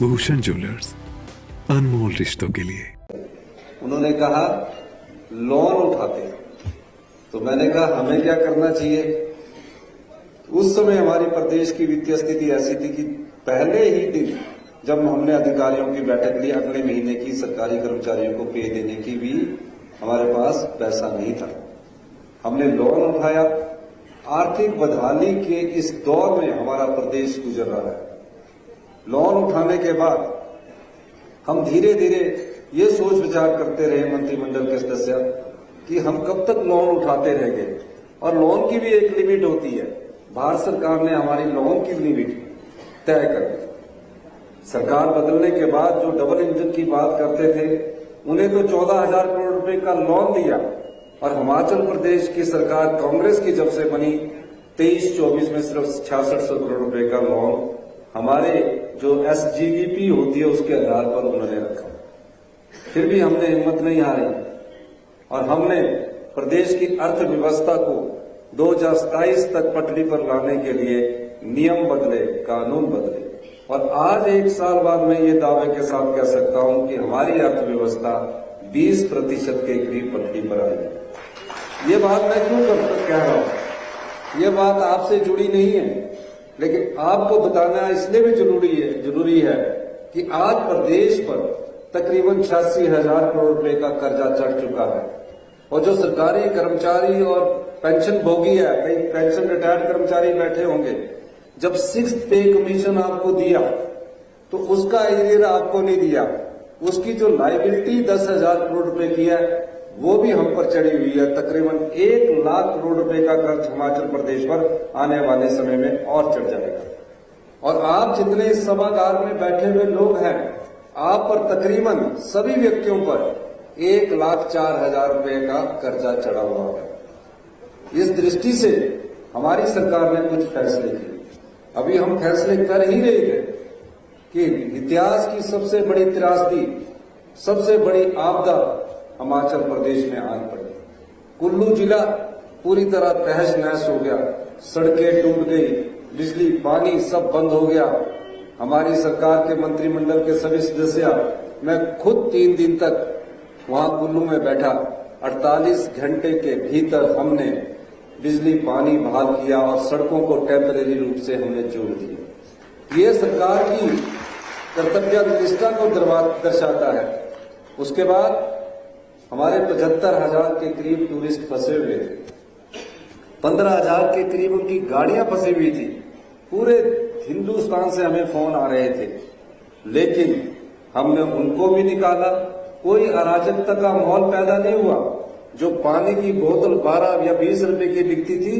Bhushan jewellers, अनमोल रिश्तों के लिए। उन्होंने कहा लोन उठाते, तो मैंने कहा हमें क्या करना चाहिए। उस समय हमारी प्रदेश की वित्तीय स्थिति ऐसी थी कि पहले ही दिन जब हमने अधिकारियों की बैठक ली, अगले महीने की सरकारी कर्मचारियों को पे देने की भी हमारे पास पैसा नहीं था। हमने लोन उठाया। आर्थिक बदहाली के इस दौर में हमारा प्रदेश गुजर रहा है। लोन उठाने के बाद हम धीरे धीरे ये सोच विचार करते रहे मंत्रिमंडल के सदस्य कि हम कब तक लोन उठाते रहेंगे, और लोन की भी एक लिमिट होती है। भारत सरकार ने हमारी लोन की लिमिट तय कर दी। सरकार बदलने के बाद जो डबल इंजन की बात करते थे, उन्हें तो 14,000 करोड़ रुपए का लोन दिया, और हिमाचल प्रदेश की सरकार कांग्रेस की जब से बनी 23-24 में सिर्फ 6600 करोड़ रुपए का लोन हमारे जो SGDP होती है उसके आधार पर उन्होंने रखा। फिर भी हमने हिम्मत नहीं हारी, और हमने प्रदेश की अर्थव्यवस्था को 2027 तक पटरी पर लाने के लिए नियम बदले, कानून बदले, और आज 1 साल बाद मैं ये दावे के साथ कह सकता हूं कि हमारी अर्थव्यवस्था 20% के करीब पटरी पर आई है। ये बात मैं क्यों कह रहा हूं, ये बात आपसे जुड़ी नहीं है, लेकिन आपको बताना इसलिए भी जरूरी है कि आज प्रदेश पर तकरीबन 86,000 करोड़ रुपए का कर्जा चढ़ चुका है, और जो सरकारी कर्मचारी और पेंशन भोगी है, कई पेंशन रिटायर्ड कर्मचारी बैठे होंगे, जब 6th पे कमीशन आपको दिया तो उसका एरियर आपको नहीं दिया। उसकी जो लायबिलिटी 10,000 करोड़ रुपए की है वो भी हम पर चढ़ी हुई है। तकरीबन 1 लाख करोड़ रुपए का कर्ज हिमाचल प्रदेश पर आने वाले समय में और चढ़ जाएगा। और आप जितने इस सभागार में बैठे हुए लोग हैं, आप पर तकरीबन सभी व्यक्तियों पर 1,04,000 रुपए का कर्जा चढ़ा हुआ है। इस दृष्टि से हमारी सरकार ने कुछ फैसले किए। अभी हम फैसले कर ही रहे थे कि इतिहास की सबसे बड़ी त्रासदी, सबसे बड़ी आपदा हिमाचल प्रदेश में आन पड़ी। कुल्लू जिला पूरी तरह तहस नहस हो गया, सड़कें टूट गई, बिजली पानी सब बंद हो गया। हमारी सरकार के मंत्रिमंडल के सभी सदस्य, मैं खुद 3 दिन तक वहां कुल्लू में बैठा। 48 घंटे के भीतर हमने बिजली पानी बहाल किया और सड़कों को टेम्परेरी रूप से हमने जोड़ दिया। ये सरकार की कर्तव्य निष्ठा को दर्शाता है। उसके बाद हमारे 75,000 के करीब टूरिस्ट फंसे हुए थे। 15,000 के करीब उनकी गाड़ियां फंसी हुई थी। पूरे हिंदुस्तान से हमें फोन आ रहे थे, लेकिन हमने उनको भी निकाला। कोई अराजकता का माहौल पैदा नहीं हुआ। जो पानी की बोतल 12 या 20 रुपए की बिकती थी,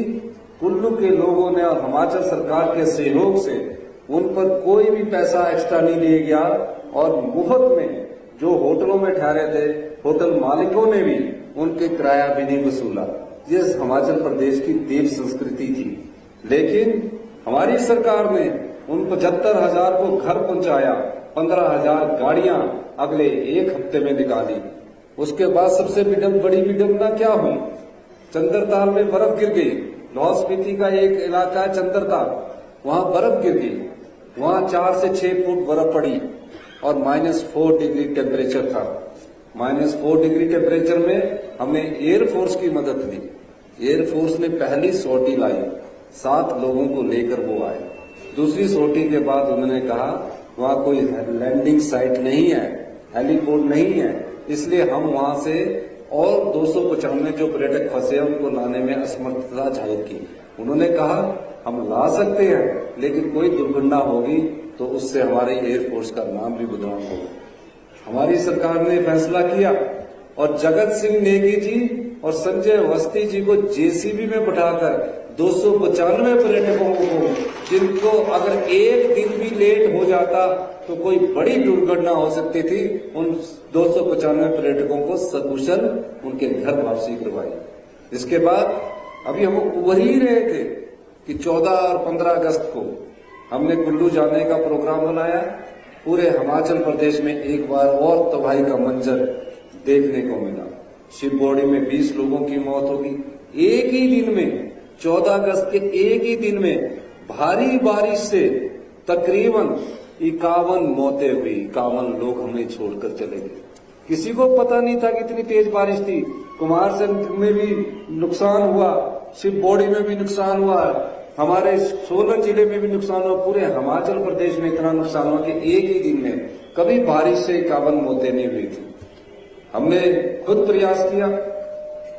कुल्लू के लोगों ने और हिमाचल सरकार के सहयोग से उन पर कोई भी पैसा एक्स्ट्रा नहीं लिया गया, और मुफ्त में जो होटलों में ठहरे थे, होटल मालिकों ने भी उनके किराया भी नहीं वसूला। ये हिमाचल प्रदेश की देव संस्कृति थी। लेकिन हमारी सरकार ने उन 75,000 को घर पहुंचाया। 15,000 गाड़ियां अगले 1 हफ्ते में निकाली। उसके बाद सबसे बड़ी विडंबना क्या हुई, चंद्रताल में बर्फ गिर गई। लाहौल स्पीति का एक इलाका है चंद्रताल, वहां बर्फ गिर गई। वहां 4 से 6 फुट बर्फ पड़ी और -4 डिग्री टेम्परेचर था। -4 डिग्री टेम्परेचर में हमने एयरफोर्स की मदद ली। एयरफोर्स ने पहली सोटी लाई, 7 लोगों को लेकर वो आए। दूसरी सोटी के बाद उन्होंने कहा वहां कोई लैंडिंग साइट नहीं है, हेलीपोर्ट नहीं है, इसलिए हम वहां से और 295 जो पर्यटक फंसे हैं उनको लाने में असमर्थता जाहिर की। उन्होंने कहा हम ला सकते हैं, लेकिन कोई दुर्घटना होगी तो उससे हमारे एयरफोर्स का नाम भी बदनाम होगा। हमारी सरकार ने फैसला किया और जगत सिंह नेगी जी और संजय अवस्थी जी को जेसीबी में बैठाकर 295 पर्यटकों को, जिनको अगर एक दिन भी लेट हो जाता तो कोई बड़ी दुर्घटना हो सकती थी, उन 295 पर्यटकों को सकुशल उनके घर वापसी करवाई। इसके बाद अभी हम उभर ही रहे थे कि 14 और 15 अगस्त को हमने कुल्लू जाने का प्रोग्राम बनाया। पूरे हिमाचल प्रदेश में एक बार और तबाही का मंजर देखने को मिला। शिवबोड़ी में 20 लोगों की मौत होगी एक ही दिन में। 14 अगस्त के एक ही दिन में भारी बारिश से तकरीबन 51 मौतें हुई, 51 लोग हमें छोड़कर चले गए। किसी को पता नहीं था कि इतनी तेज बारिश थी। कुमारसैन में भी नुकसान हुआ, शिवबोड़ी में भी नुकसान हुआ, हमारे सोलन जिले में भी नुकसान हुआ, पूरे हिमाचल प्रदेश में इतना नुकसान हुआ कि एक ही दिन में कभी बारिश से 51 मौतें नहीं हुई थी। हमने खुद प्रयास किया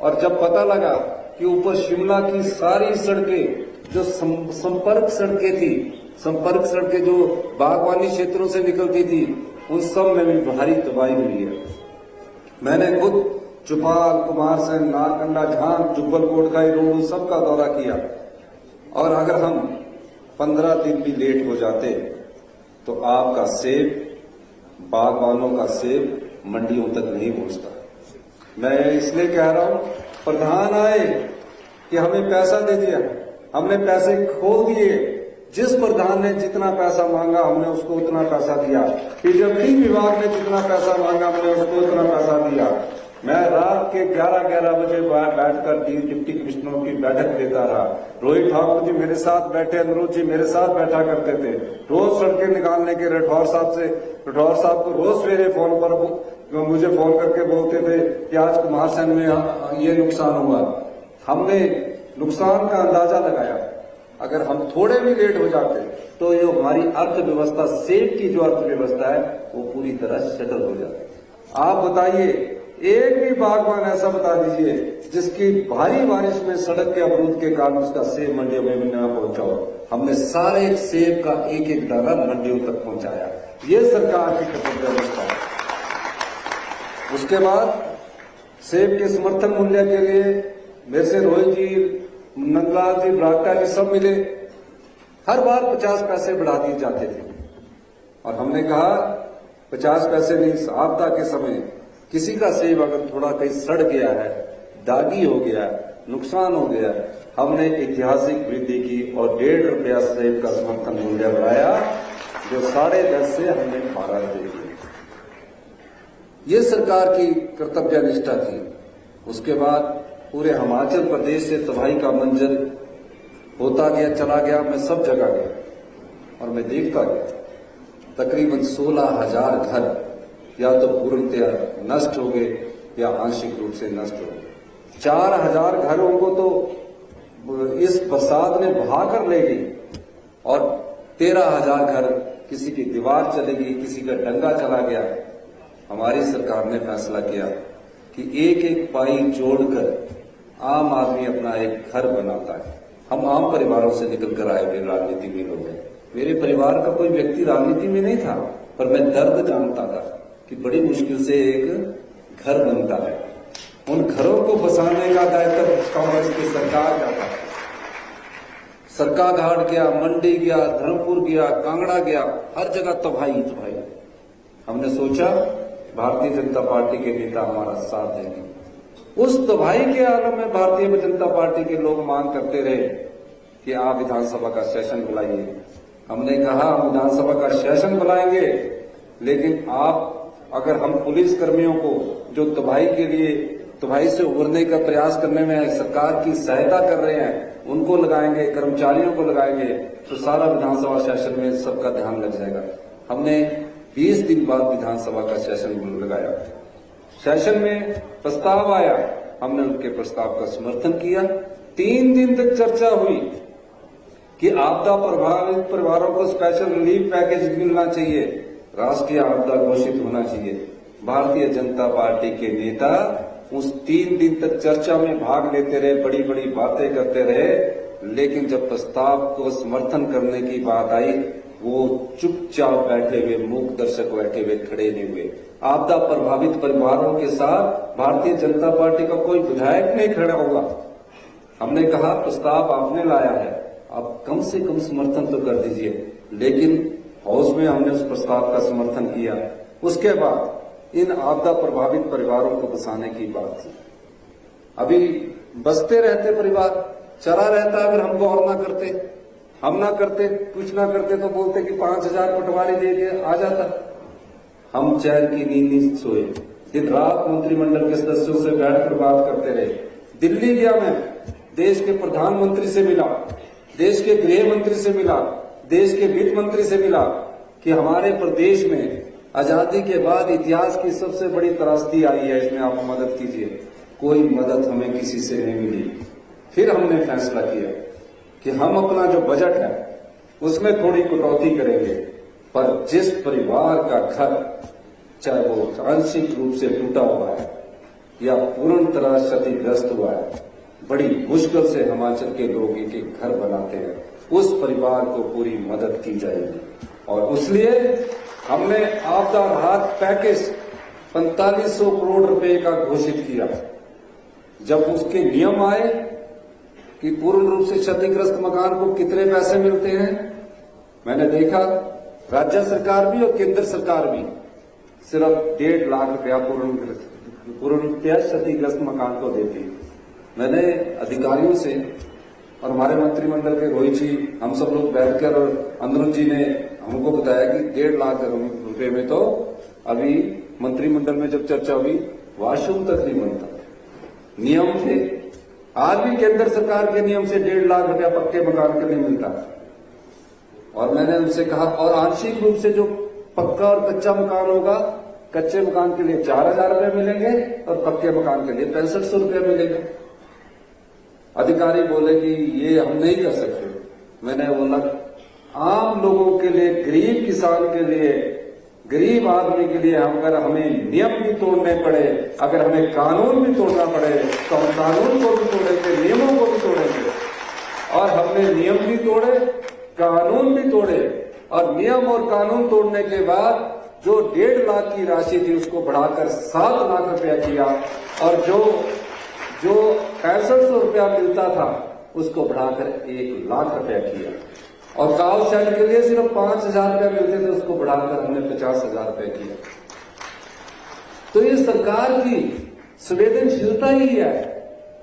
और जब पता लगा कि ऊपर शिमला की सारी सड़कें जो संपर्क सड़कें थी, संपर्क सड़कें जो बागवानी क्षेत्रों से निकलती थी, उन सब में भी भारी तबाही हुई है। मैंने खुद चौपाल, कुमारसैन, नारकंडा, झांग, जुब्बल कोटखाई रोड सबका दौरा किया और अगर हम 15 दिन भी लेट हो जाते तो आपका सेब, बागवानों का सेब मंडियों तक नहीं पहुंचता। मैं इसलिए कह रहा हूं, प्रधान आए कि हमें पैसा दे दिया, हमने पैसे खोल दिए। जिस प्रधान ने जितना पैसा मांगा हमने उसको उतना पैसा दिया। पीडब्ल्यूडी विभाग ने जितना पैसा मांगा हमने उसको उतना पैसा दिया। मैं रात के 11-11 बजे बाहर बैठकर डिप्टी कमिश्नरों की बैठक लेता रहा। रोहित ठाकुर जी मेरे साथ बैठे, अनुरोध जी मेरे साथ बैठा करते थे। रोज सड़कें निकालने के राठौर साहब को रोज सवेरे फोन पर मुझे फोन करके बोलते थे कि आज कुमारसैन में ये नुकसान हुआ। हमने नुकसान का अंदाजा लगाया। अगर हम थोड़े भी लेट हो जाते तो ये हमारी अर्थव्यवस्था, सेब की जो अर्थव्यवस्था है वो पूरी तरह शटल हो जाती। आप बताइए, एक भी बागवान ऐसा बता दीजिए जिसकी भारी बारिश में सड़क के अवरोध के कारण उसका सेब मंडियों में न पहुंचा हो। हमने सारे सेब का एक एक दाना मंडियों तक पहुंचाया। ये सरकार की कर्तव्यनिष्ठा है। उसके बाद सेब के समर्थन मूल्य के लिए मेरे से रोहित जी, नंदलाल जी, बरागटा जी सब मिले। हर बार 50 पैसे बढ़ा दिए जाते थे और हमने कहा 50 पैसे नहीं, इस आपदा के समय किसी का सेब अगर थोड़ा कहीं सड़ गया है, दागी हो गया, नुकसान हो गया, हमने ऐतिहासिक वृद्धि की और 1.5 रुपया सेब का समर्थन मूल्य बढ़ाया, जो 10.5 से हमने 12 दे दिए। ये सरकार की कर्तव्यनिष्ठा थी। उसके बाद पूरे हिमाचल प्रदेश से तबाही का मंजर होता गया, चला गया। मैं सब जगह गया और मैं देखता गया तकरीबन 16,000 घर या तो पूर्णतः नष्ट हो गए या आंशिक रूप से नष्ट हो गए। 4,000 घरों को तो इस बरसात ने बहाकर ले गई और 13,000 घर, किसी की दीवार चली गई, किसी का डंगा चला गया। हमारी सरकार ने फैसला किया कि एक एक पाई जोड़कर आम आदमी अपना एक घर बनाता है। हम आम परिवारों से निकल कर आए हुए राजनीति में लोग हैं। मेरे परिवार का कोई व्यक्ति राजनीति में नहीं था, पर मैं दर्द जानता था कि बड़ी मुश्किल से एक घर बनता है। उन घरों को बसाने का दायित्व कांग्रेस की सरकार का था। सरकाघाट गया, मंडी गया, धर्मपुर गया, कांगड़ा गया, हर जगह तबाही। हमने सोचा भारतीय जनता पार्टी के नेता हमारा साथ देंगे। उस तबाही के आलम में भारतीय जनता पार्टी के लोग मांग करते रहे कि आप विधानसभा का सेशन बुलाइए। हमने कहा हम विधानसभा का सेशन बुलाएंगे, लेकिन आप अगर हम पुलिस कर्मियों को जो तबाही से उबरने का प्रयास करने में सरकार की सहायता कर रहे हैं उनको लगाएंगे, कर्मचारियों को लगाएंगे, तो सारा विधानसभा सेशन में सबका ध्यान लग जाएगा। हमने 20 दिन बाद विधानसभा का सेशन लगाया। सेशन में प्रस्ताव आया, हमने उनके प्रस्ताव का समर्थन किया। 3 दिन तक चर्चा हुई कि आपदा प्रभावित परिवारों को स्पेशल रिलीफ पैकेज मिलना चाहिए, राष्ट्रीय आपदा घोषित होना चाहिए। भारतीय जनता पार्टी के नेता उस 3 दिन तक चर्चा में भाग लेते रहे, बड़ी बड़ी बातें करते रहे, लेकिन जब प्रस्ताव को समर्थन करने की बात आई वो चुपचाप बैठे हुए, मूक दर्शक बैठे हुए, खड़े नहीं हुए। आपदा प्रभावित परिवारों के साथ भारतीय जनता पार्टी का कोई विधायक नहीं खड़ा होगा। हमने कहा प्रस्ताव आपने लाया है, आप कम से कम समर्थन तो कर दीजिए, लेकिन हाउस में हमने उस प्रस्ताव का समर्थन किया। उसके बाद इन आपदा प्रभावित परिवारों को बसाने की बात थी। अभी बसते रहते परिवार, चला रहता अगर हम गौर ना करते, हम ना करते, कुछ ना करते तो बोलते कि 5,000 पटवारी दे के आ जाता। हम चैन की नींद नहीं सोए, दिन रात मंत्रिमंडल के सदस्यों से बैठकर बात करते रहे। दिल्ली गया मैं, देश के प्रधानमंत्री से मिला, देश के गृह मंत्री से मिला, देश के वित्त मंत्री से मिला, कि हमारे प्रदेश में आजादी के बाद इतिहास की सबसे बड़ी त्रासदी आई है, इसमें आप मदद कीजिए। कोई मदद हमें किसी से नहीं मिली। फिर हमने फैसला किया कि हम अपना जो बजट है उसमें थोड़ी कटौती करेंगे, पर जिस परिवार का घर चाहे वो आंशिक रूप से टूटा हुआ है या पूर्ण तरह क्षतिग्रस्त हुआ है, बड़ी मुश्किल से हिमाचल के लोग एक एक घर बनाते हैं, उस परिवार को पूरी मदद की जाएगी। और इसलिए हमने आपदा राहत पैकेज 4500 करोड़ रुपए का घोषित किया। जब उसके नियम आए कि पूर्ण रूप से क्षतिग्रस्त मकान को कितने पैसे मिलते हैं, मैंने देखा राज्य सरकार भी और केंद्र सरकार भी सिर्फ 1.5 लाख रुपया पूर्ण क्षतिग्रस्त मकान को देती है। मैंने अधिकारियों से और हमारे मंत्रिमंडल के रोहित जी, हम सब लोग बैठकर, और अनुरुद्ध जी ने हमको बताया कि 1.5 लाख रुपए में तो अभी मंत्रिमंडल में जब चर्चा हुई वाशरूम तक नहीं बनता। नियम थे, आज भी केंद्र सरकार के नियम से 1.5 लाख रुपया पक्के मकान के लिए मिलता है। और मैंने उनसे कहा, और आंशिक रूप से जो पक्का और कच्चा मकान होगा, कच्चे मकान के लिए 4,000 रुपये मिलेंगे और पक्के मकान के लिए 6500 रुपये मिलेंगे। अधिकारी बोले कि ये हम नहीं कर सकते। मैंने बोला आम लोगों के लिए, गरीब किसान के लिए, गरीब आदमी के लिए अगर हमें नियम भी तोड़ने पड़े, अगर हमें कानून भी तोड़ना पड़े तो हम कानून को भी तोड़ेंगे, नियमों को भी तोड़ेंगे। और हमने नियम भी तोड़े, कानून भी तोड़े, और नियम और कानून तोड़ने के बाद जो 1.5 लाख की राशि थी उसको बढ़ाकर 7 लाख रुपया किया, और जो 6500 रुपया मिलता था उसको बढ़ाकर 1 लाख रुपया किया। और काव शेड के लिए सिर्फ 5,000 रुपया मिलते थे, उसको बढ़ाकर हमने 50,000 रुपया किया। तो ये सरकार की संवेदनशीलता ही है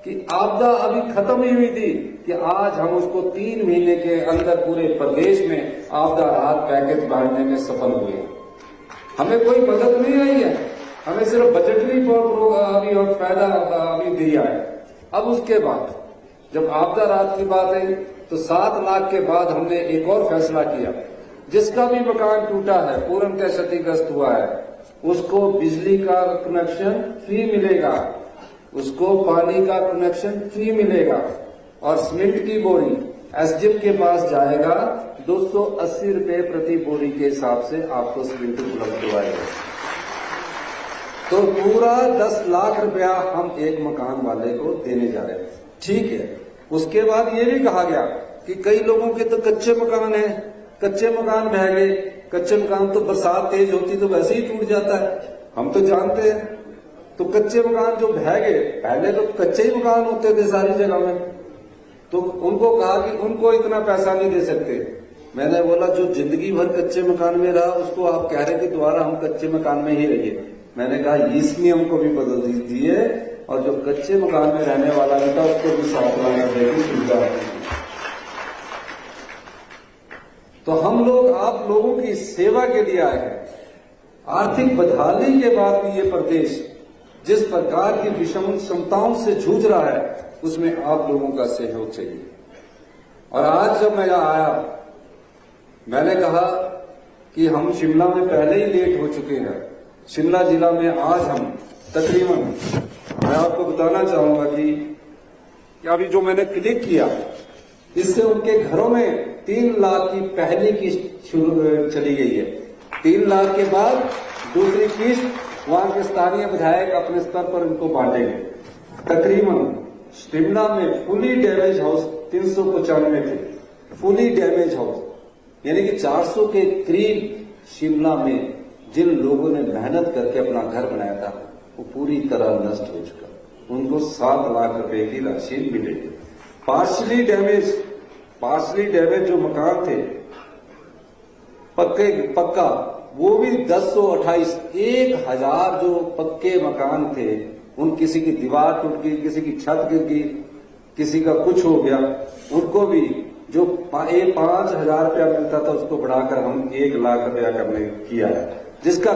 कि आपदा अभी खत्म ही हुई थी कि आज हम उसको 3 महीने के अंदर पूरे प्रदेश में आपदा राहत पैकेज बांटने में सफल हुए। हमें कोई मदद नहीं आई है, हमें सिर्फ बजटरी अभी और फायदा अभी दिया है। अब उसके बाद जब आपदा राहत की बात आई तो 7 लाख के बाद हमने एक और फैसला किया, जिसका भी मकान टूटा है, पूर्णतः क्षतिग्रस्त हुआ है, उसको बिजली का कनेक्शन फ्री मिलेगा, उसको पानी का कनेक्शन फ्री मिलेगा, और सीमेंट की बोरी एसडीएम के पास जाएगा, 280 रुपए प्रति बोरी के हिसाब से आपको सीमेंट उपलब्ध करवाएगा। तो पूरा 10 लाख रुपया हम एक मकान वाले को देने जा रहे हैं। ठीक है, उसके बाद ये भी कहा गया कि कई लोगों के तो कच्चे मकान हैं, कच्चे मकान बह गए। कच्चे मकान तो बरसात तेज होती तो वैसे ही टूट जाता है, हम तो जानते हैं। तो कच्चे मकान जो बह गए, पहले तो कच्चे ही मकान होते थे सारी जगह में, तो उनको कहा कि उनको इतना पैसा नहीं दे सकते। मैंने बोला जो जिंदगी भर कच्चे मकान में रहा उसको आप कह रहे कि दोबारा हम कच्चे मकान में ही रहिए। मैंने कहा इस नियम को भी बदल दीजिए, और जो कच्चे मकान में रहने वाला नहीं था उसको भी 7 लाख रुपए की सुविधा। तो हम लोग आप लोगों की सेवा के लिए आए हैं। आर्थिक बदहाली के बाद भी ये प्रदेश जिस प्रकार की विषम क्षमताओं से जूझ रहा है उसमें आप लोगों का सहयोग चाहिए। और आज जब मैं यहां आया, मैंने कहा कि हम शिमला में पहले ही लेट हो चुके हैं। शिमला जिला में आज हम तकरीबन, मैं आपको बताना चाहूंगा कि अभी जो मैंने क्लिक किया, इससे उनके घरों में 3 लाख की पहली किस्त शुरू चली गई है। 3 लाख के बाद दूसरी किस्त वहां के स्थानीय विधायक अपने स्तर पर इनको बांटेंगे। तकरीबन शिमला में फुली डैमेज हाउस 395 थे, फुली डैमेज हाउस, यानी कि 400 के करीब शिमला में जिन लोगों ने मेहनत करके अपना घर बनाया था वो पूरी तरह नष्ट हो चुका। उनको 7 लाख रुपए की राशि मिलेगी। पार्शली डैमेज जो मकान थे पक्का, वो भी 1028, 1000 जो पक्के मकान थे, उन किसी की दीवार टूट गई, किसी की छत गिर गई, किसी का कुछ हो गया, उनको भी जो 5,000 रुपया मिलता था उसको बढ़ाकर हम 1 लाख रुपया करने किया है। जिसका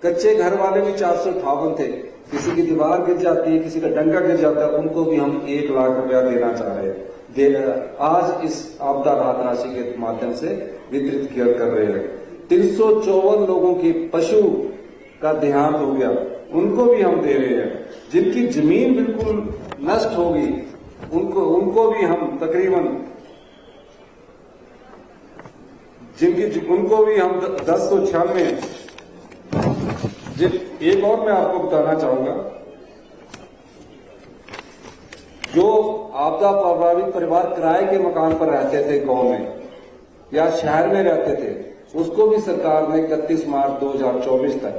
कच्चे घर वाले भी 458 थे, किसी की दीवार गिर जाती है, किसी का डंका गिर जाता है, उनको भी हम 1 लाख रुपया देना चाह रहे हैं। आज इस आपदा राहत राशि के माध्यम से वितरित कर रहे हैं। 354 लोगों की पशु का देहांत हो गया, उनको भी हम दे रहे हैं। जिनकी जमीन बिल्कुल नष्ट होगी उनको भी हम तकरीबन उनको भी हम 1096। एक और मैं आपको बताना चाहूंगा, जो आपदा प्रभावित परिवार किराए के मकान पर रहते थे गांव में या शहर में रहते थे, उसको भी सरकार ने 31 मार्च 2024 तक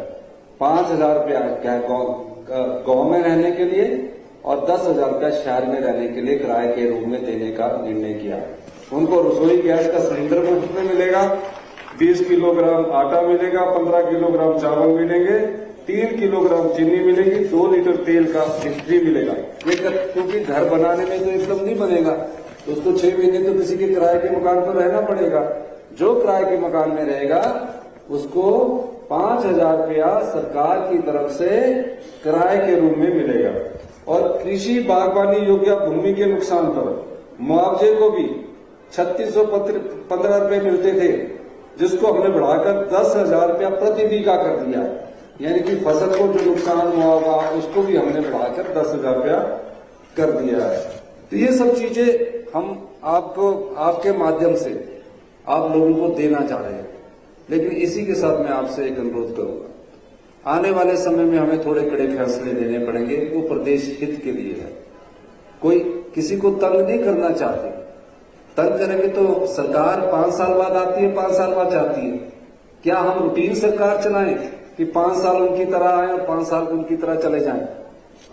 5,000 रुपया गांव में रहने के लिए और 10,000 रुपया शहर में रहने के लिए किराए के रूप में देने का निर्णय किया। उनको रसोई गैस का सिलेंडर मुफ्त में मिलेगा, 20 किलोग्राम आटा मिलेगा, 15 किलोग्राम चावल मिलेंगे, 3 किलोग्राम चीनी मिलेगी, 2 लीटर तेल का फ्री मिलेगा। ये क्योंकि घर बनाने में तो एकदम नहीं बनेगा, तो उसको 6 महीने तो किसी के किराए के मकान पर रहना पड़ेगा। जो किराए के मकान में रहेगा उसको 5,000 रुपया सरकार की तरफ से किराए के रूप में मिलेगा। और कृषि बागवानी योग्य भूमि के नुकसान पर मुआवजे को भी 3615 रुपए मिलते थे, जिसको हमने बढ़ाकर 10,000 रुपया प्रति बीघा कर दिया। यानी कि फसल को जो नुकसान हुआ होगा उसको भी हमने बढ़ाकर 10,000 रुपया कर दिया है। तो ये सब चीजें हम आपको आपके माध्यम से आप लोगों को देना चाह रहे हैं। लेकिन इसी के साथ मैं आपसे एक अनुरोध करूंगा, आने वाले समय में हमें थोड़े कड़े फैसले लेने पड़ेंगे, वो प्रदेश हित के लिए है। कोई किसी को तंग नहीं करना चाहते, तंग करेंगे तो सरकार 5 साल बाद आती है, 5 साल बाद जाती है। क्या हम रूटीन सरकार चलाएं कि 5 साल उनकी तरह आए और 5 साल उनकी तरह चले जाएं?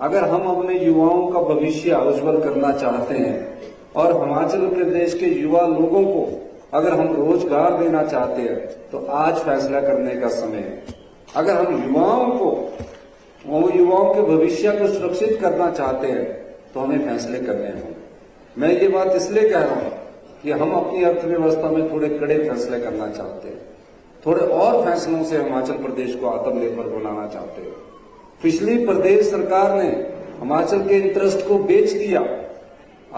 अगर हम अपने युवाओं का भविष्य उज्जवल करना चाहते हैं और हिमाचल प्रदेश के युवा लोगों को अगर हम रोजगार देना चाहते हैं, तो आज फैसला करने का समय है। अगर हम युवाओं के भविष्य को सुरक्षित करना चाहते हैं, तो हमें फैसले करने होंगे। मैं ये बात इसलिए कह रहा हूं कि हम अपनी अर्थव्यवस्था में थोड़े कड़े फैसले करना चाहते हैं, थोड़े और फैसलों से हिमाचल प्रदेश को आत्मनिर्भर बनाना चाहते हैं। पिछली प्रदेश सरकार ने हिमाचल के इंटरेस्ट को बेच दिया।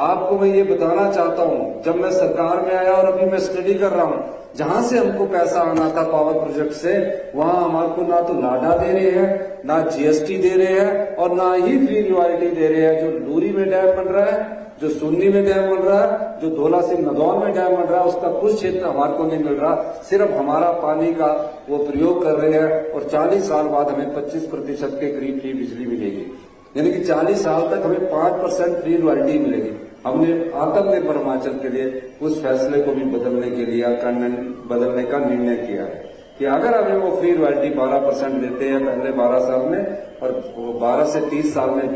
आपको मैं ये बताना चाहता हूं, जब मैं सरकार में आया और अभी मैं स्टडी कर रहा हूं, जहां से हमको पैसा आना था पावर प्रोजेक्ट से, वहां हमारे को ना तो लाडा दे रहे हैं, ना जीएसटी दे रहे हैं और ना ही फ्री रॉयल्टी दे रहे हैं। जो लूरी में डैम बन रहा है, जो सुन्नी में डैम बन रहा है, जो धौला सिंह नदौन में डैम बन रहा है, उसका कुछ क्षेत्र हमारे को नहीं मिल रहा। सिर्फ हमारा पानी का वो प्रयोग कर रहे हैं और 40 साल बाद हमें 25% के करीब फ्री बिजली मिलेगी। यानी कि 40 साल तक हमें 5% फ्री रॉयल्टी मिलेगी। हमने आत्मनिर्भर हिमाचल के लिए उस फैसले को भी बदलने का निर्णय किया है कि अगर हमें वो फ्री रॉयल्टी 12% देते हैं पहले 12 साल में, और 12 से 30 साल में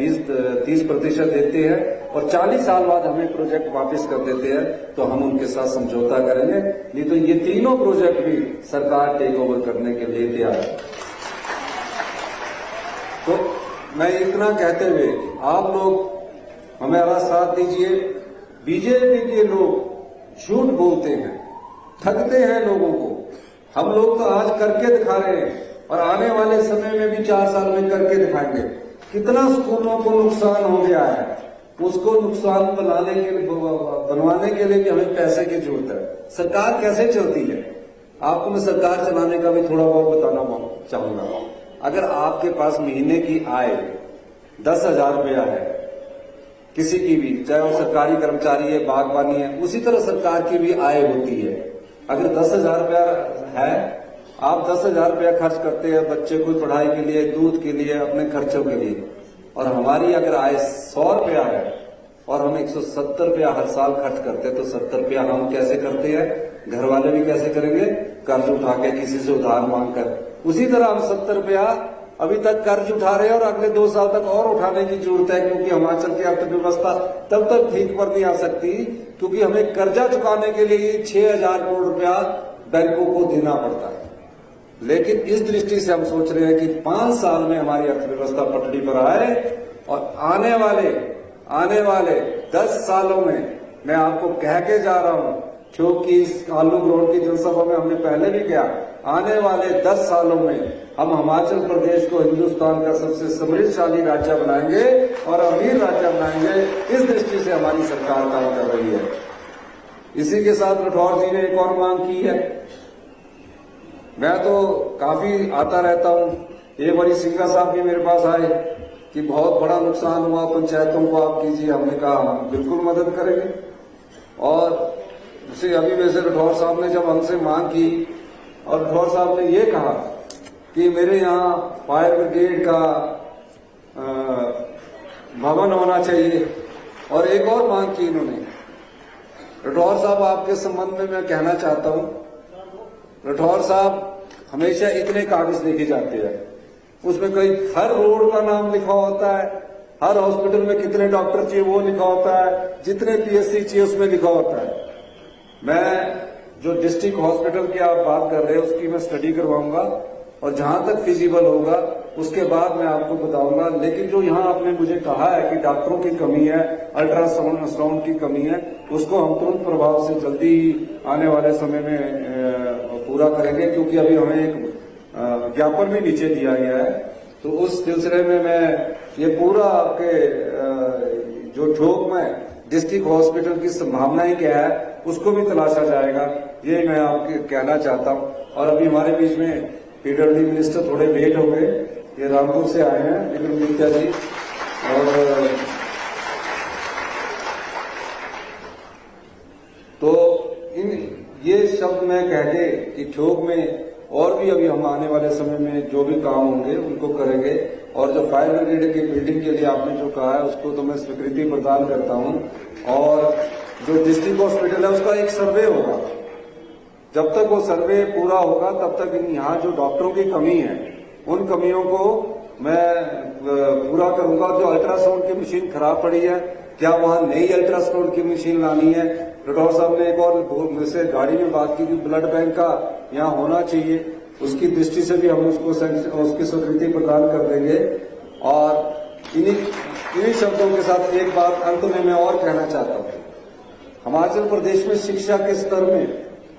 30% देते हैं, और 40 साल बाद हमें प्रोजेक्ट वापस कर देते हैं, तो हम उनके साथ समझौता करेंगे। नहीं तो ये तीनों प्रोजेक्ट भी सरकार टेक ओवर करने के लिए तैयार है। तो मैं इतना कहते हुए आप लोग हमारा साथ दीजिए। बीजेपी के लोग झूठ बोलते हैं, ठगते हैं लोगों को। हम लोग तो आज करके दिखा रहे हैं और आने वाले समय में भी 4 साल में करके दिखाएंगे। कितना स्कूलों को नुकसान हो गया है, उसको नुकसान बनवाने के लिए भी हमें पैसे की जरूरत है। सरकार कैसे चलती है, आपको मैं सरकार चलाने का भी थोड़ा बहुत बताना चाहूंगा। अगर आपके पास महीने की आय 10,000 रुपया है, किसी की भी, चाहे वो सरकारी कर्मचारी है, बागवानी है, उसी तरह सरकार की भी आय होती है। अगर 10,000 रुपया है, आप 10,000 रुपया खर्च करते हैं बच्चे को पढ़ाई के लिए, दूध के लिए, अपने खर्चों के लिए, और हमारी अगर आय 100 रुपया है और हम 170 रुपया हर साल खर्च करते हैं, तो 70 रुपया हम कैसे करते हैं, घर वाले भी कैसे करेंगे, कर्ज उठा के, किसी से उधार मांग कर। उसी तरह हम 70 रुपया अभी तक कर्ज उठा रहे हैं और अगले 2 साल तक और उठाने की जरूरत है, क्योंकि हिमाचल की अर्थव्यवस्था तब तक ठीक पर नहीं आ सकती, क्योंकि हमें कर्जा चुकाने के लिए 6,000 करोड़ रुपया बैंकों को देना पड़ता है। लेकिन इस दृष्टि से हम सोच रहे हैं कि 5 साल में हमारी अर्थव्यवस्था पटरी पर आए, और आने वाले 10 सालों में मैं आपको कह के जा रहा हूं क्योंकि इस आलू ग्रोड की जनसभा में हमने पहले भी कहा, आने वाले 10 सालों में हम हिमाचल प्रदेश को हिंदुस्तान का सबसे समृद्धशाली राज्य बनाएंगे और अमीर राज्य बनाएंगे। इस दृष्टि से हमारी सरकार काम कर रही है। इसी के साथ राठौर जी ने एक और मांग की है। मैं तो काफी आता रहता हूं, एक बारी सिंघा साहब भी मेरे पास आए कि बहुत बड़ा नुकसान हुआ पंचायतों को, आप कीजिए। हमने कहा हम बिल्कुल मदद करेंगे। और उसे अभी वैसे राठौर साहब ने जब हमसे मांग की और राठौर साहब ने ये कहा कि मेरे यहाँ फायर ब्रिगेड का भवन होना चाहिए, और एक और मांग की इन्होंने। राठौर साहब, आपके संबंध में मैं कहना चाहता हूं, राठौर साहब हमेशा इतने कागज लेके जाते हैं, उसमें कई हर रोड का नाम लिखा होता है, हर हॉस्पिटल में कितने डॉक्टर चाहिए वो लिखा होता है, जितने पीएससी चाहिए उसमें लिखा होता है। मैं जो डिस्ट्रिक्ट हॉस्पिटल की आप बात कर रहे हैं उसकी मैं स्टडी करवाऊंगा और जहां तक फिजिबल होगा उसके बाद मैं आपको बताऊंगा। लेकिन जो यहाँ आपने मुझे कहा है कि डॉक्टरों की कमी है, अल्ट्रासाउंड की कमी है, उसको हम तुरंत प्रभाव से जल्दी आने वाले समय में पूरा करेंगे, क्योंकि अभी हमें एक ज्ञापन भी नीचे दिया गया है। तो उस सिलसिले में मैं ये पूरा आपके जो ठोक में डिस्ट्रिक्ट हॉस्पिटल की संभावनाएं क्या है उसको भी तलाशा जाएगा, ये मैं आपके कहना चाहता हूं। और अभी हमारे बीच में पीडब्ल्यूडी मिनिस्टर थोड़े लेट हो गए, ये रामपुर से आए हैं विक्रम गुप्ता जी, और तो ये शब्द मैं कह के कि ठोक में और भी अभी हम आने वाले समय में जो भी काम होंगे उनको करेंगे। और जो फायर ब्रिगेड की बिल्डिंग के लिए आपने जो कहा है उसको तो मैं स्वीकृति प्रदान करता हूं। और जो डिस्ट्रिक्ट हॉस्पिटल है उसका एक सर्वे होगा, जब तक वो सर्वे पूरा होगा तब तक यहाँ जो डॉक्टरों की कमी है उन कमियों को मैं पूरा करूंगा। जो अल्ट्रासाउंड की मशीन खराब पड़ी है, क्या वहां नई अल्ट्रासाउंड की मशीन लानी है? राठौर साहब ने एक और मुझसे गाड़ी में बात की कि ब्लड बैंक का यहाँ होना चाहिए, उसकी दृष्टि से भी हम उसकी स्वीकृति प्रदान कर देंगे। और इन्हीं शब्दों के साथ एक बात अंत में मैं और कहना चाहता हूँ, हिमाचल प्रदेश में शिक्षा के स्तर में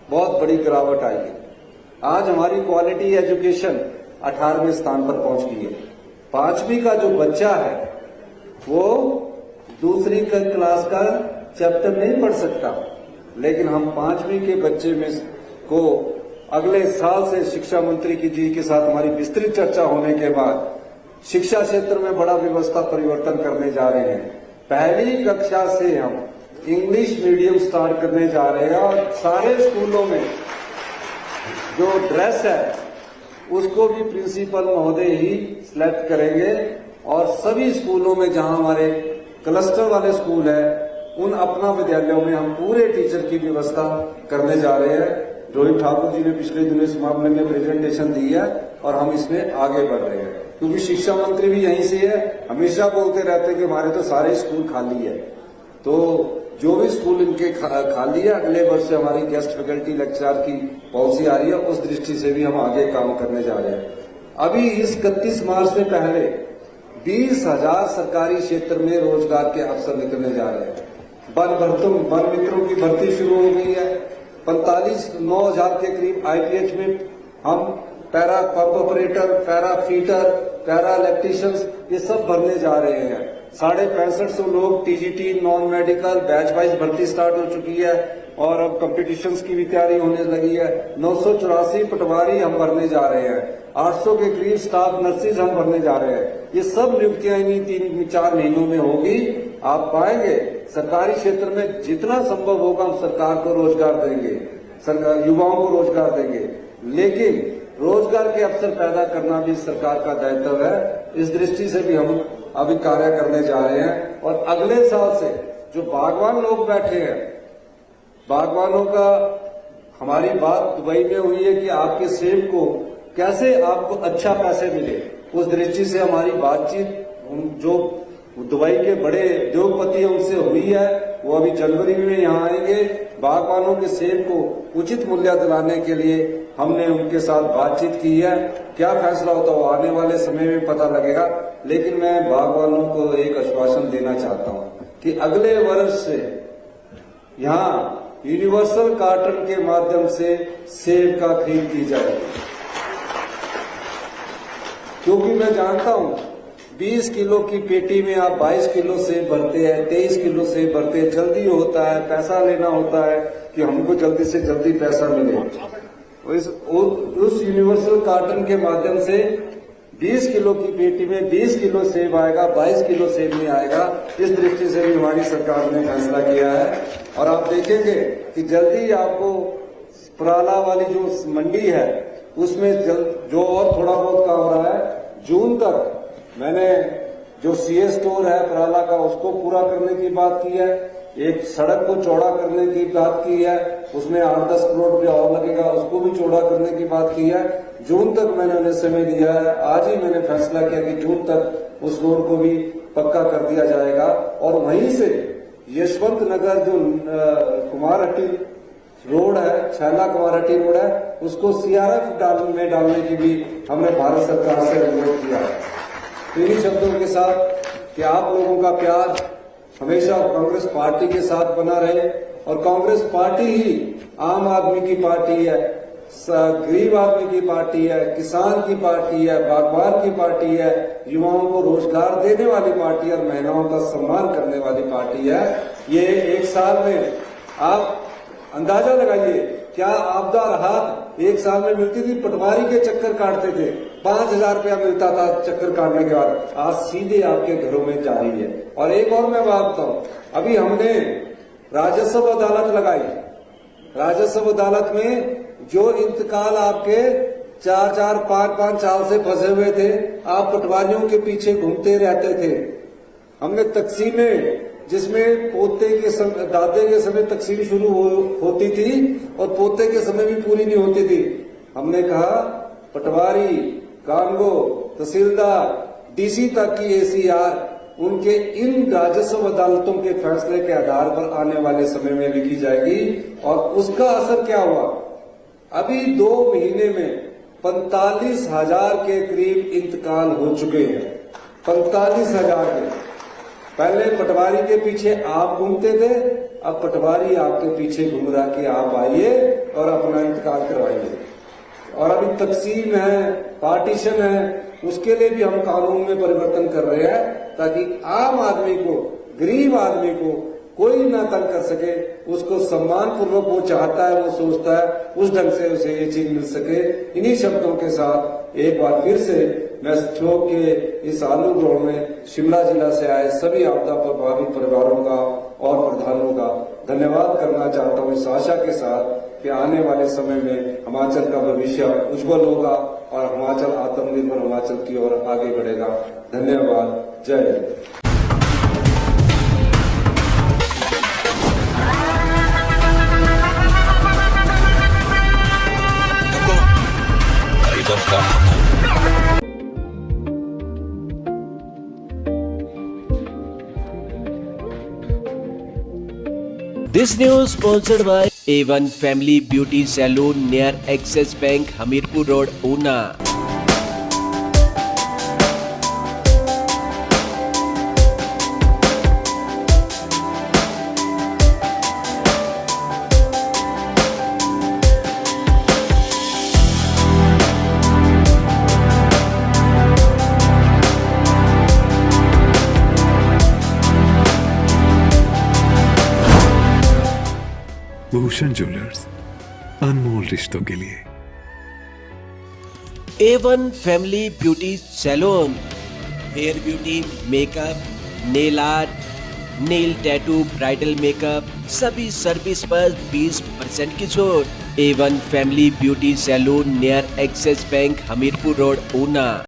बहुत बड़ी गिरावट आई है। आज हमारी क्वालिटी एजुकेशन 18वें स्थान पर पहुंच गई है। 5वीं का जो बच्चा है वो दूसरी क्लास का चैप्टर नहीं पढ़ सकता, लेकिन हम 5वीं के बच्चे में को अगले साल से शिक्षा मंत्री जी के साथ हमारी विस्तृत चर्चा होने के बाद शिक्षा क्षेत्र में बड़ा व्यवस्था परिवर्तन करने जा रहे हैं। पहली कक्षा से हम इंग्लिश मीडियम स्टार्ट करने जा रहे हैं और सारे स्कूलों में जो ड्रेस है उसको भी प्रिंसिपल महोदय ही सिलेक्ट करेंगे। और सभी स्कूलों में जहां हमारे क्लस्टर वाले स्कूल है उन अपना विद्यालयों में हम पूरे टीचर की व्यवस्था करने जा रहे हैं। रोहित ठाकुर जी ने पिछले दिनों इस मामले में प्रेजेंटेशन दी है और हम इसमें आगे बढ़ रहे हैं, क्योंकि शिक्षा मंत्री भी यहीं से है। हमेशा बोलते रहते हैं कि हमारे तो सारे स्कूल खाली है, तो जो भी स्कूल इनके खाली है अगले वर्ष से हमारी गेस्ट फैकल्टी लेक्चरर की पॉलिसी आ रही है, उस दृष्टि से भी हम आगे काम करने जा रहे हैं। अभी इस 31 मार्च से पहले 20,000 सरकारी क्षेत्र में रोजगार के अवसर निकलने जा रहे हैं। वन मित्रों की भर्ती शुरू हो गई है। 9,000 के करीब आईपीएच में हम para pump operator, para fitter, para electricians ये सब भरने जा रहे हैं। 6550 लोग TGT non medical batch wise भर्ती स्टार्ट हो चुकी है और अब कंपटीशंस की भी तैयारी होने लगी है। 984 पटवारी हम भरने जा रहे हैं। 800 के करीब स्टाफ नर्सेज हम भरने जा रहे हैं। ये सब नियुक्तियां इन्हीं 3-4 महीनों में होगी। आप पाएंगे सरकारी क्षेत्र में जितना संभव होगा हम सरकार को रोजगार देंगे, युवाओं को रोजगार देंगे, लेकिन रोजगार के अवसर पैदा करना भी सरकार का दायित्व है। इस दृष्टि से भी हम अभी कार्य करने जा रहे हैं। और अगले साल से जो बागवान लोग बैठे हैं, बागवानों का हमारी बात दुबई में हुई है कि आपके सेब को कैसे आपको अच्छा पैसे मिले, उस दृष्टि से हमारी बातचीत जो दुबई के बड़े उद्योगपति हैं उनसे हुई है। वो अभी जनवरी में यहाँ आएंगे। बागवानों के सेब को उचित मूल्य दिलाने के लिए हमने उनके साथ बातचीत की है। क्या फैसला होता है वो आने वाले समय में पता लगेगा, लेकिन मैं बागवानों को एक आश्वासन देना चाहता हूँ कि अगले वर्ष से यहाँ यूनिवर्सल कार्टन के माध्यम से सेब का खरीद की जाएगी, क्योंकि मैं जानता हूं 20 किलो की पेटी में आप 22 किलो सेब भरते हैं, 23 किलो सेब भरते हैं। जल्दी होता है, पैसा लेना होता है कि हमको जल्दी से जल्दी पैसा मिले। उस यूनिवर्सल कार्टन के माध्यम से 20 किलो की पेटी में 20 किलो सेब आएगा, 22 किलो सेब नहीं आएगा। इस दृष्टि से भी हमारी सरकार ने फैसला किया है और आप देखेंगे कि जल्दी आपको पराला वाली जो मंडी है उसमें जो और थोड़ा बहुत काम हो रहा है, जून तक मैंने जो सीए स्टोर है पराला का उसको पूरा करने की बात की है, एक सड़क को चौड़ा करने की बात की है, उसमें 8-10 करोड़ रुपया और लगेगा, उसको भी चौड़ा करने की बात की है। जून तक मैंने उन्हें समय दिया है। आज ही मैंने फैसला किया कि जून तक उस रोड को भी पक्का कर दिया जाएगा और वहीं से यशवंत नगर जो कुमारहट्टी रोड है, छैला कुमारहट्टी रोड है, उसको सीआरएफ में डालने की भी हमने भारत सरकार से अनुरोध किया है। तो इन्हीं शब्दों के साथ कि आप लोगों का प्यार हमेशा कांग्रेस पार्टी के साथ बना रहे और कांग्रेस पार्टी ही आम आदमी की पार्टी है, गरीब आदमी की पार्टी है, किसान की पार्टी है, बागवान की पार्टी है, युवाओं को रोजगार देने वाली पार्टी और महिलाओं का सम्मान करने वाली पार्टी है। ये एक साल में आप अंदाजा लगाइए क्या आपदा राहत एक साल में मिलती थी। पटवारी के चक्कर काटते थे, 5,000 रुपया मिलता था चक्कर काटने के बाद, आज सीधे आपके घरों में जा रही है। और एक और मैं बात बताऊं, अभी हमने राजस्व अदालत लगाई। राजस्व अदालत में जो इंतकाल आपके 4-4, 5-5 साल से फंसे हुए थे, आप पटवारियों के पीछे घूमते रहते थे। हमने तकसीमें जिसमें पोते के समय, दादे के समय तकसीम शुरू होती थी और पोते के समय भी पूरी नहीं होती थी, हमने कहा पटवारी, कानगो, तहसीलदार, डीसी तक की एसीआर उनके इन राजस्व अदालतों के फैसले के आधार पर आने वाले समय में लिखी जाएगी। और उसका असर क्या हुआ, अभी 2 महीने में 45,000 के करीब इंतकाल हो चुके हैं। 45,000 के। पहले पटवारी के पीछे आप घूमते थे, अब पटवारी आपके पीछे घूम रहा कि आप आइए और अपना इंतकाल करवाइए। और अभी तकसीम है, पार्टीशन है, उसके लिए भी हम कानून में परिवर्तन कर रहे हैं ताकि आम आदमी को, गरीब आदमी को कोई ना तंग कर सके, उसको सम्मान पूर्वक वो चाहता है, वो सोचता है, उस ढंग से उसे ये चीज मिल सके। इन्हीं शब्दों के साथ एक बार फिर से मैं ठोक के इस आलू ग्राउंड में शिमला जिला से आए सभी आपदा प्रभावित परिवारों का और प्रधानों का धन्यवाद करना चाहता हूँ, इस आशा के साथ कि आने वाले समय में हिमाचल का भविष्य उज्जवल होगा और हिमाचल आत्मनिर्भर हिमाचल की ओर आगे बढ़ेगा। धन्यवाद। जय Hind. This news sponsored by A1 Family Beauty Salon near Axis Bank, Hamirpur Road, Una. Bhushan jewellers, अनमोल रिश्तों के लिए। A1 Family Beauty Salon, hair beauty, makeup, nail art, nail tattoo, bridal makeup, सभी सर्विस पर 20% की छूट। A1 family beauty salon near Axis Bank, Hamirpur road, Una.